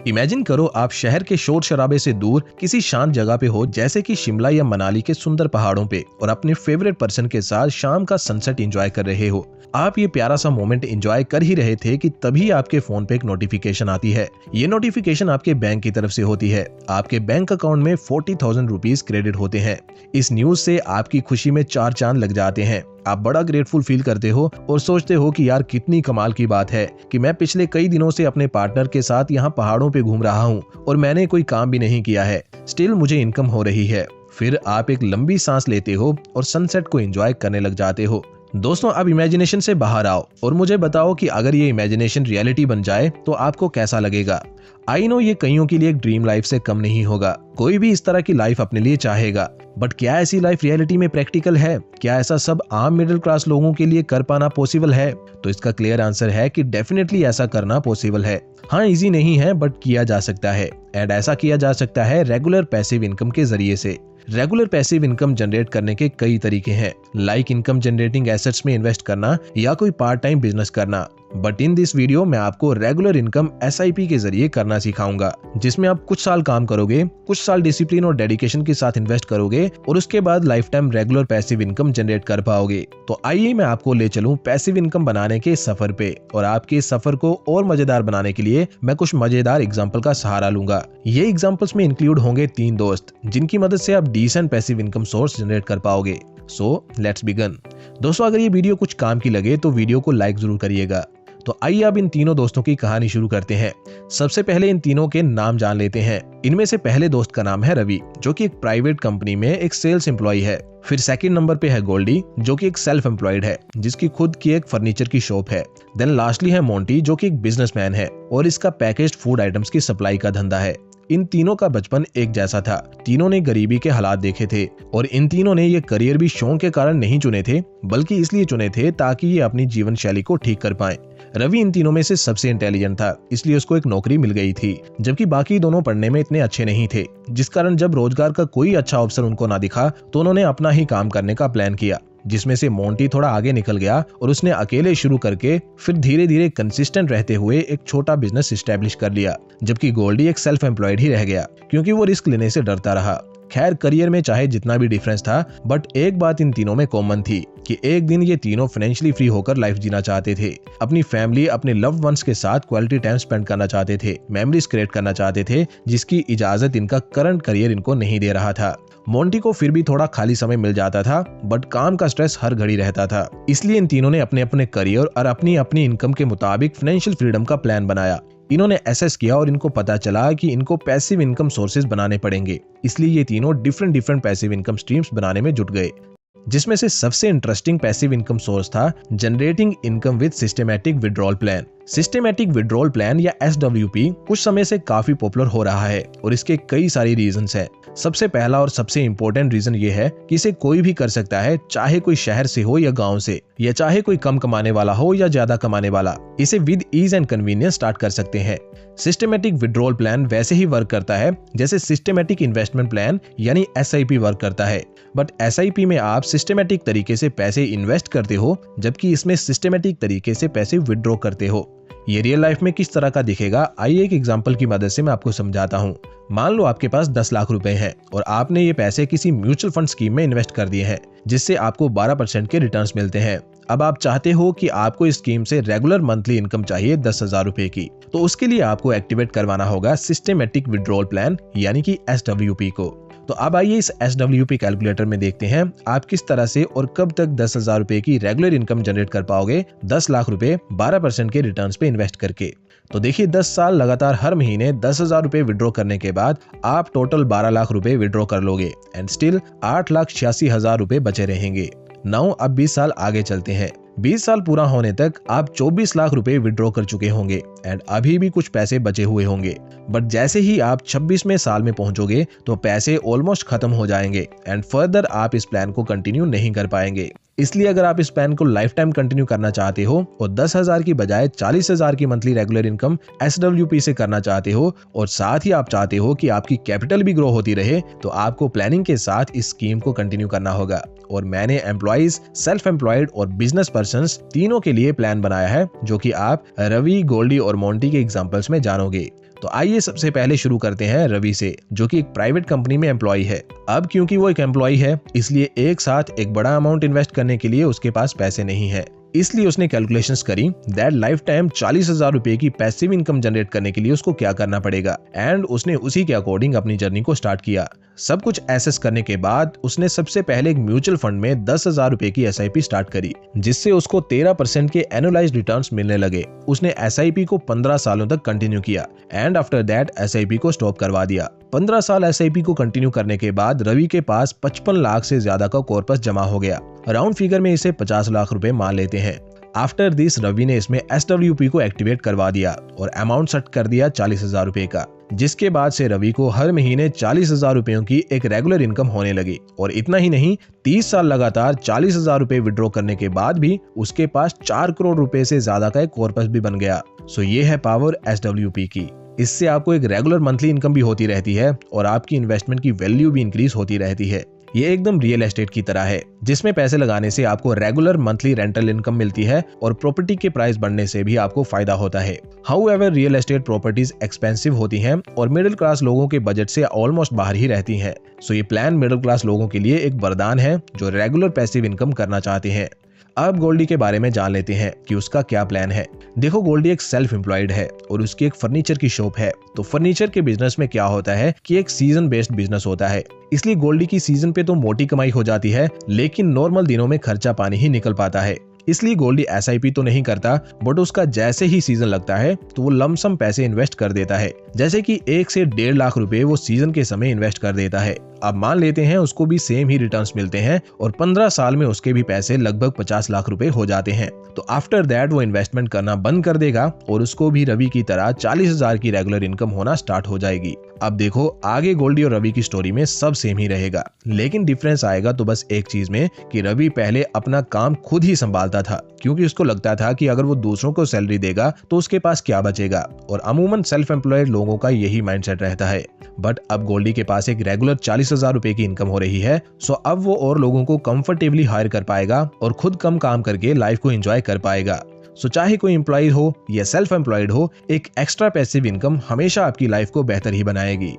Imagine करो आप शहर के शोर शराबे से दूर किसी शांत जगह पे हो, जैसे कि शिमला या मनाली के सुंदर पहाड़ों पे, और अपने फेवरेट पर्सन के साथ शाम का सनसेट एंजॉय कर रहे हो। आप ये प्यारा सा मोमेंट एंजॉय कर ही रहे थे कि तभी आपके फोन पे एक नोटिफिकेशन आती है। ये नोटिफिकेशन आपके बैंक की तरफ से होती है। आपके बैंक अकाउंट में 40,000 रुपीज क्रेडिट होते हैं। इस न्यूज से आपकी खुशी में 4 चांद लग जाते हैं। आप बड़ा ग्रेटफुल फील करते हो और सोचते हो कि यार कितनी कमाल की बात है कि मैं पिछले कई दिनों से अपने पार्टनर के साथ यहाँ पहाड़ों पे घूम रहा हूँ और मैंने कोई काम भी नहीं किया है, स्टिल मुझे इनकम हो रही है। फिर आप एक लंबी सांस लेते हो और सनसेट को एंजॉय करने लग जाते हो। दोस्तों, अब इमेजिनेशन से बाहर आओ और मुझे बताओ कि अगर ये इमेजिनेशन रियलिटी बन जाए तो आपको कैसा लगेगा। आई नो ये कईयों के लिए एक ड्रीम लाइफ से कम नहीं होगा। कोई भी इस तरह की लाइफ अपने लिए चाहेगा, बट क्या ऐसी लाइफ रियलिटी में प्रैक्टिकल है? क्या ऐसा सब आम मिडिल क्लास लोगों के लिए कर पाना पॉसिबल है? तो इसका क्लियर आंसर है कि डेफिनेटली ऐसा करना पॉसिबल है। हाँ, इजी नहीं है बट किया जा सकता है। एंड ऐसा किया जा सकता है रेगुलर पैसिव इनकम के जरिए से। रेगुलर पैसिव इनकम जनरेट करने के कई तरीके हैं, लाइक इनकम जनरेटिंग एसेट्स में इन्वेस्ट करना या कोई पार्ट टाइम बिजनेस करना। बट इन दिस वीडियो मैं आपको रेगुलर इनकम SIP के जरिए करना सिखाऊंगा, जिसमें आप कुछ साल काम करोगे, कुछ साल डिसिप्लिन और डेडिकेशन के साथ इन्वेस्ट करोगे और उसके बाद life time regular passive income generate कर पाओगे। तो आइए मैं आपको ले चलूं पैसिव इनकम बनाने के सफर पे, और आपके इस सफर को और मजेदार बनाने के लिए मैं कुछ मजेदार एग्जाम्पल का सहारा लूंगा। ये एग्जाम्पल्स में इंक्लूड होंगे 3 दोस्त, जिनकी मदद से आप decent passive income source generate कर पाओगे। So let's begin. दोस्तों, अगर ये वीडियो कुछ काम की लगे तो वीडियो को लाइक जरूर करिएगा। तो आइए अब इन तीनों दोस्तों की कहानी शुरू करते हैं। सबसे पहले इन तीनों के नाम जान लेते हैं। इनमें से पहले दोस्त का नाम है रवि, जो कि एक प्राइवेट कंपनी में एक सेल्स एम्प्लॉय है। फिर सेकंड नंबर पे है गोल्डी, जो कि एक सेल्फ एम्प्लॉयड है, जिसकी खुद की एक फर्नीचर की शॉप है। देन लास्टली है मोंटी, जो कि एक बिजनेसमैन है और इसका पैकेज्ड फूड आइटम्स की सप्लाई का धंधा है। इन तीनों का बचपन एक जैसा था। तीनों ने गरीबी के हालात देखे थे और इन तीनों ने ये करियर भी शौक के कारण नहीं चुने थे, बल्कि इसलिए चुने थे ताकि ये अपनी जीवन शैली को ठीक कर पाएं। रवि इन तीनों में से सबसे इंटेलिजेंट था, इसलिए उसको एक नौकरी मिल गई थी, जबकि बाकी दोनों पढ़ने में इतने अच्छे नहीं थे, जिस कारण जब रोजगार का कोई अच्छा अवसर उनको ना दिखा तो उन्होंने अपना ही काम करने का प्लान किया, जिसमें से मोंटी थोड़ा आगे निकल गया और उसने अकेले शुरू करके फिर धीरे धीरे कंसिस्टेंट रहते हुए एक छोटा बिजनेस एस्टेब्लिश कर लिया, जबकि गोल्डी एक सेल्फ एम्प्लॉयड ही रह गया क्योंकि वो रिस्क लेने से डरता रहा। खैर, करियर में चाहे जितना भी डिफरेंस था, बट एक बात इन तीनों में कॉमन थी कि एक दिन ये तीनों फाइनेंशियली फ्री होकर लाइफ जीना चाहते थे। अपनी फैमिली, अपने लव्ड वंस के साथ क्वालिटी टाइम स्पेंड करना चाहते थे, मेमोरीज क्रिएट करना चाहते थे, जिसकी इजाजत इनका करंट करियर इनको नहीं दे रहा था। मोंटी को फिर भी थोड़ा खाली समय मिल जाता था, बट काम का स्ट्रेस हर घड़ी रहता था। इसलिए इन तीनों ने अपने अपने करियर और अपनी अपनी इनकम के मुताबिक फाइनेंशियल फ्रीडम का प्लान बनाया। इन्होंने एसेस किया और इनको पता चला कि इनको पैसिव इनकम सोर्सेज बनाने पड़ेंगे। इसलिए ये तीनों डिफरेंट पैसिव इनकम स्ट्रीम्स बनाने में जुट गए, जिसमें से सबसे इंटरेस्टिंग पैसिव इनकम सोर्स था generating income with systematic withdrawal plan. Systematic withdrawal plan या SWP कुछ समय से काफी पॉपुलर हो रहा है और इसके कई सारी रीजंस हैं। सबसे पहला और सबसे इम्पोर्टेंट रीजन ये है कि इसे कोई भी कर सकता है, चाहे कोई शहर से हो या गांव से, या चाहे कोई कम कमाने वाला हो या ज्यादा कमाने वाला। इसे with ease and convenience start कर सकते हैं। सिस्टमैटिक विड्रॉल प्लान वैसे ही वर्क करता है जैसे सिस्टमैटिक इन्वेस्टमेंट प्लान यानी SIP वर्क करता है, बट SIP में आप सिस्टमैटिक तरीके से पैसे इन्वेस्ट करते हो, जबकि इसमें सिस्टमैटिक तरीके से पैसे विड्रॉ करते हो। ये रियल लाइफ में किस तरह का दिखेगा, आइए एक एग्जांपल की मदद से मैं आपको समझाता हूँ। मान लो आपके पास 10 लाख रुपए हैं और आपने ये पैसे किसी म्यूचुअल फंड स्कीम में इन्वेस्ट कर दिए हैं, जिससे आपको 12% के रिटर्न्स मिलते हैं। अब आप चाहते हो कि आपको इस स्कीम से रेगुलर मंथली इनकम चाहिए 10,000 रुपए की, तो उसके लिए आपको एक्टिवेट करवाना होगा सिस्टमैटिक विड्रॉल प्लान यानी कि SWP को। तो अब आइए इस SWP कैलकुलेटर में देखते हैं आप किस तरह से और कब तक 10,000 रुपए की रेगुलर इनकम जनरेट कर पाओगे 10 लाख रुपए 12% के रिटर्न्स पे इन्वेस्ट करके। तो देखिए, 10 साल लगातार हर महीने 10,000 रुपए विड्रॉ करने के बाद आप टोटल 12 लाख रुपए विड्रॉ कर लोगे एंड स्टिल 8,86,000 रुपए बचे रहेंगे। नाउ अब 20 साल आगे चलते हैं। 20 साल पूरा होने तक आप 24 लाख रुपए विड्रॉ कर चुके होंगे एंड अभी भी कुछ पैसे बचे हुए होंगे, बट जैसे ही आप 26वें साल में पहुंचोगे तो पैसे ऑलमोस्ट खत्म हो जाएंगे एंड फर्दर आप इस प्लान को कंटिन्यू नहीं कर पाएंगे। इसलिए अगर आप इस प्लान को लाइफ टाइम कंटिन्यू करना चाहते हो और 10,000 की बजाय 40,000 की मंथली रेगुलर इनकम SWP से करना चाहते हो और साथ ही आप चाहते हो कि आपकी कैपिटल भी ग्रो होती रहे, तो आपको प्लानिंग के साथ इस स्कीम को कंटिन्यू करना होगा। और मैंने एम्प्लॉइज, सेल्फ एम्प्लॉयड और बिजनेस पर्संस तीनों के लिए प्लान बनाया है, जो कि आप रवि, गोल्डी और मोंटी के एग्जांपल्स में जानोगे। तो आइए सबसे पहले शुरू करते हैं रवि से, जो कि एक प्राइवेट कंपनी में एम्प्लॉय है। अब क्योंकि वो एक एम्प्लॉय है, इसलिए एक साथ एक बड़ा अमाउंट इन्वेस्ट करने के लिए उसके पास पैसे नहीं है। इसलिए उसने कैलकुलेशंस करी दैट लाइफ टाइम 40,000 रुपए की पैसिव इनकम जनरेट करने के लिए उसको क्या करना पड़ेगा, एंड उसने उसी के अकॉर्डिंग अपनी जर्नी को स्टार्ट किया। सब कुछ एसेस करने के बाद उसने सबसे पहले एक म्यूचुअल फंड में 10,000 रुपए की SIP स्टार्ट करी, जिससे उसको 13% के एनुअलाइज्ड रिटर्न्स मिलने लगे। उसने SIP को 15 सालों तक कंटिन्यू किया एंड आफ्टर दैट SIP को स्टॉप करवा दिया। 15 साल SIP को कंटिन्यू करने के बाद रवि के पास 55 लाख से ज्यादा का कॉर्पस जमा हो गया। राउंड फिगर में इसे 50 लाख रुपए मान लेते हैं। आफ्टर दिस रवि ने इसमें SWP को एक्टिवेट करवा दिया और अमाउंट सेट कर दिया 40,000 रुपए का, जिसके बाद से रवि को हर महीने 40,000 रुपयों की एक रेगुलर इनकम होने लगी। और इतना ही नहीं, 30 साल लगातार 40,000 रुपए विड्रॉ करने के बाद भी उसके पास 4 करोड़ रुपए से ज्यादा का एक कॉर्पस भी बन गया। सो ये है पावर SWP की। इससे आपको एक रेगुलर मंथली इनकम भी होती रहती है और आपकी इन्वेस्टमेंट की वैल्यू भी इंक्रीज होती रहती है। ये एकदम रियल एस्टेट की तरह है, जिसमें पैसे लगाने से आपको रेगुलर मंथली रेंटल इनकम मिलती है और प्रॉपर्टी के प्राइस बढ़ने से भी आपको फायदा होता है। However real estate properties expensive होती हैं और मिडिल क्लास लोगों के बजट से ऑलमोस्ट बाहर ही रहती हैं। सो ये प्लान मिडिल क्लास लोगों के लिए एक वरदान है जो रेगुलर पैसिव इनकम करना चाहते हैं। अब गोल्डी के बारे में जान लेते हैं कि उसका क्या प्लान है। देखो, गोल्डी एक सेल्फ एम्प्लॉयड है और उसकी एक फर्नीचर की शॉप है। तो फर्नीचर के बिजनेस में क्या होता है कि एक सीजन बेस्ड बिजनेस होता है, इसलिए गोल्डी की सीजन पे तो मोटी कमाई हो जाती है, लेकिन नॉर्मल दिनों में खर्चा पानी ही निकल पाता है। इसलिए गोल्डी SIP तो नहीं करता, बट उसका जैसे ही सीजन लगता है तो वो लमसम पैसे इन्वेस्ट कर देता है। जैसे कि 1 से 1.5 लाख रुपए वो सीजन के समय इन्वेस्ट कर देता है। अब मान लेते हैं उसको भी सेम ही रिटर्न्स मिलते हैं और 15 साल में उसके भी पैसे लगभग 50 लाख रुपए हो जाते हैं। तो आफ्टर दैट वो इन्वेस्टमेंट करना बंद कर देगा और उसको भी रवि की तरह 40,000 की रेगुलर इनकम होना स्टार्ट हो जाएगी। अब देखो, आगे गोल्डी और रवि की स्टोरी में सब सेम ही रहेगा, लेकिन डिफरेंस आएगा तो बस एक चीज में कि रवि पहले अपना काम खुद ही संभालता था, क्योंकि उसको लगता था कि अगर वो दूसरों को सैलरी देगा तो उसके पास क्या बचेगा। और अमूमन सेल्फ एम्प्लॉयड लोगों का यही माइंडसेट रहता है। बट अब गोल्डी के पास एक रेगुलर 40,000 रुपए की इनकम हो रही है, सो अब वो और लोगों को कंफर्टेबली हायर कर पाएगा और खुद कम काम करके लाइफ को एंजॉय कर पाएगा। सो चाहे कोई एम्प्लॉय हो या सेल्फ एम्प्लॉयड हो, एक एक्स्ट्रा पैसिव इनकम हमेशा आपकी लाइफ को बेहतर ही बनाएगी।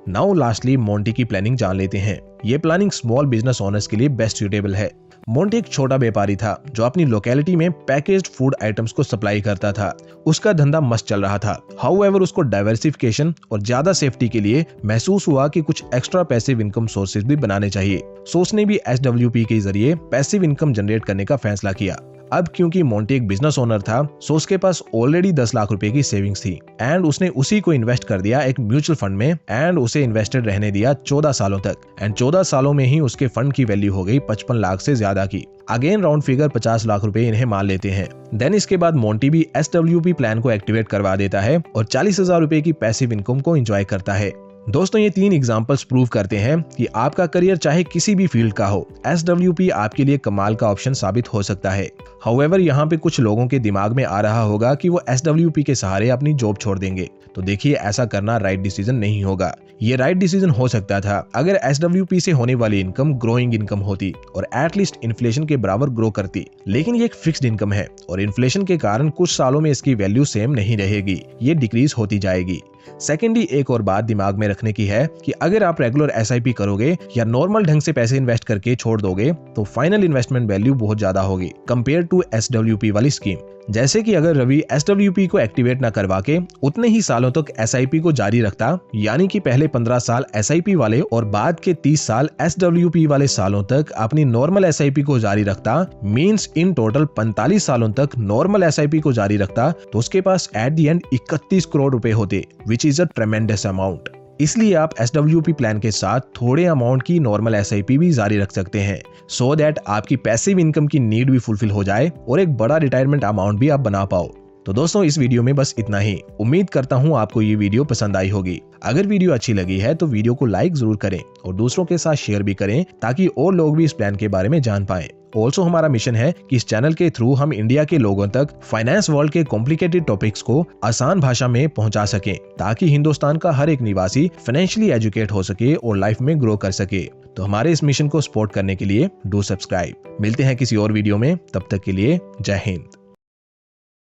नाउ लास्टली मोंटी की प्लानिंग जान लेते हैं। ये प्लानिंग स्मॉल बिजनेस ओनर्स के लिए बेस्ट सूटेबल है। मोंटी एक छोटा व्यापारी था जो अपनी लोकेलिटी में पैकेज्ड फूड आइटम्स को सप्लाई करता था। उसका धंधा मस्त चल रहा था। हाउएवर उसको डाइवर्सिफिकेशन और ज्यादा सेफ्टी के लिए महसूस हुआ कि कुछ एक्स्ट्रा पैसिव इनकम सोर्सेज भी बनाने चाहिए। सो उसने भी SWP के जरिए पैसिव इनकम जनरेट करने का फैसला किया। अब क्योंकि मोंटी एक बिजनेस ओनर था, सो उसके पास ऑलरेडी 10 लाख रुपए की सेविंग्स थी एंड उसने उसी को इन्वेस्ट कर दिया एक म्यूचुअल फंड में एंड उसे इन्वेस्टेड रहने दिया 14 सालों तक। एंड 14 सालों में ही उसके फंड की वैल्यू हो गई 55 लाख से ज्यादा की। अगेन राउंड फिगर 50 लाख रुपए इन्हें मान लेते हैं। देन इसके बाद मोंटी भी SWP प्लान को एक्टिवेट करवा देता है और 40,000 रुपए की पैसिव इनकम को एंजॉय करता है। दोस्तों, ये 3 एग्जांपल्स प्रूव करते हैं कि आपका करियर चाहे किसी भी फील्ड का हो, SWP आपके लिए कमाल का ऑप्शन साबित हो सकता है। हाउएवर यहाँ पे कुछ लोगों के दिमाग में आ रहा होगा कि वो SWP के सहारे अपनी जॉब छोड़ देंगे। तो देखिए, ऐसा करना राइट डिसीजन नहीं होगा। ये राइट डिसीजन हो सकता था अगर SWP से होने वाली इनकम ग्रोइंग इनकम होती और एटलीस्ट इन्फ्लेशन के बराबर ग्रो करती। लेकिन ये एक फिक्स्ड इनकम है और इन्फ्लेशन के कारण कुछ सालों में इसकी वैल्यू सेम नहीं रहेगी, ये डिक्रीज होती जाएगी। सेकेंडली, एक और बात दिमाग में रखने की है कि अगर आप रेगुलर SIP करोगे या नॉर्मल ढंग से पैसे इन्वेस्ट करके छोड़ दोगे तो फाइनल इन्वेस्टमेंट वैल्यू बहुत ज्यादा होगी कंपेयर टू SWP वाली स्कीम। जैसे कि अगर रवि SWP को एक्टिवेट न करवा के उतने ही सालों तक SIP को जारी रखता, यानी कि पहले 15 साल SIP वाले और बाद के 30 साल SWP वाले सालों तक अपनी नॉर्मल SIP को जारी रखता, मींस इन टोटल 45 सालों तक नॉर्मल SIP को जारी रखता, तो उसके पास एट द एंड 31 करोड़ रुपए होते, विच इज अ ट्रेमेंडस अमाउंट। इसलिए आप SWP प्लान के साथ थोड़े अमाउंट की नॉर्मल SIP भी जारी रख सकते हैं, सो दैट आपकी पैसिव इनकम की नीड भी फुलफिल हो जाए और एक बड़ा रिटायरमेंट अमाउंट भी आप बना पाओ। तो दोस्तों, इस वीडियो में बस इतना ही। उम्मीद करता हूँ आपको ये वीडियो पसंद आई होगी। अगर वीडियो अच्छी लगी है तो वीडियो को लाइक जरूर करें और दूसरों के साथ शेयर भी करें ताकि और लोग भी इस प्लान के बारे में जान पाएं। ऑल्सो हमारा मिशन है कि इस चैनल के थ्रू हम इंडिया के लोगों तक फाइनेंस वर्ल्ड के कॉम्प्लिकेटेड टॉपिक्स को आसान भाषा में पहुंचा सकें, ताकि हिंदुस्तान का हर एक निवासी फाइनेंशियली एजुकेट हो सके और लाइफ में ग्रो कर सके। तो हमारे इस मिशन को सपोर्ट करने के लिए डू सब्सक्राइब। मिलते हैं किसी और वीडियो में, तब तक के लिए जय हिंद।